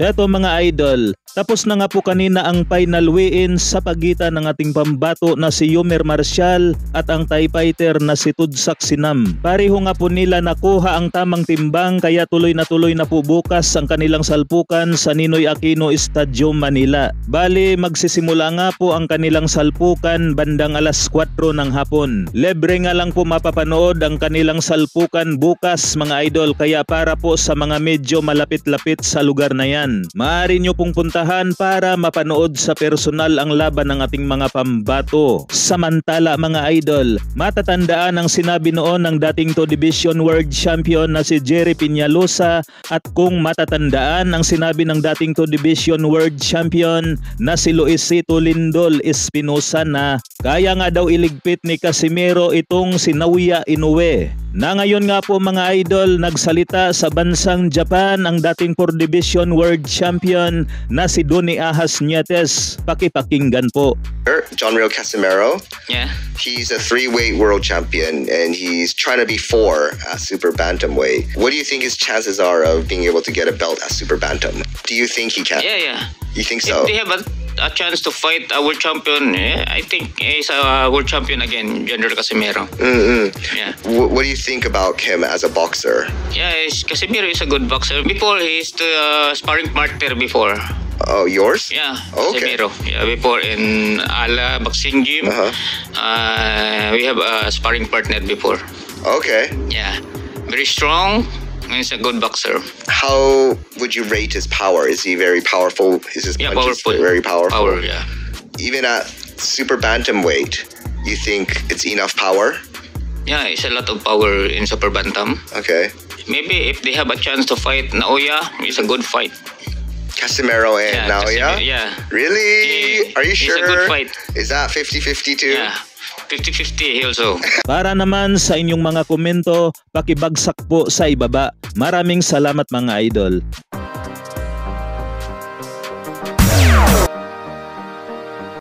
Eto mga idol, tapos na nga po kanina ang final weigh-in sa pagitan ng ating pambato na si Yomer Marcial at ang Thai fighter na si Tudsak Sinam. Pareho nga po nila nakuha ang tamang timbang kaya tuloy na po bukas ang kanilang salpukan sa Ninoy Aquino Stadium, Manila. Bali magsisimula nga po ang kanilang salpukan bandang alas 4 ng hapon. Libre nga lang po mapapanood ang kanilang salpukan bukas mga idol, kaya para po sa mga medyo malapit-lapit sa lugar na yan, maaari nyo pong puntahan para mapanood sa personal ang laban ng ating mga pambato. Samantala mga idol, matatandaan ang sinabi noon ng dating 2 Division World Champion na si Jerry Peñalosa, at kung matatandaan ang sinabi ng dating 2 Division World Champion na si Luisito Lindol Espinosa na kaya nga daw iligpit ni Casimero itong si Naoya Inoue. Na ngayon nga po mga idol, nagsalita sa bansang Japan ang dating 4 Division World Champion na si Donnie Ahas Nietes. Pakipakinggan po. John Real Casimero. Yeah. He's a 3-weight world champion and he's trying to be 4 at super bantamweight. What do you think his chances are of being able to get a belt at super bantam? Do you think he can? Yeah. You think so? If they have a chance to fight a world champion, I think he's a world champion again, General Casimero. Yeah. What do you think about him as a boxer? Yeah, Casimero is a good boxer. Before, he's the sparring partner before. Oh, yours? Yeah, Okay. Casimero. Yeah, before in Ala Boxing Gym, we have a sparring partner before. Okay. Yeah, very strong. He's a good boxer. How would you rate his power? Is he very powerful? Is his Yeah, punches powerful. very powerful? Power, yeah. Even at super bantamweight, you think it's enough power? Yeah, it's a lot of power in Super Bantam. Okay. Maybe if they have a chance to fight Naoya, it's a good fight. Casimero and Naoya? Casimero, yeah. Really? Are you It's sure? a good fight. Is that 50-50 too? Yeah, 50-50 also. Para naman sa inyong mga komento, pakibagsak po sa ibaba. Maraming salamat mga idol.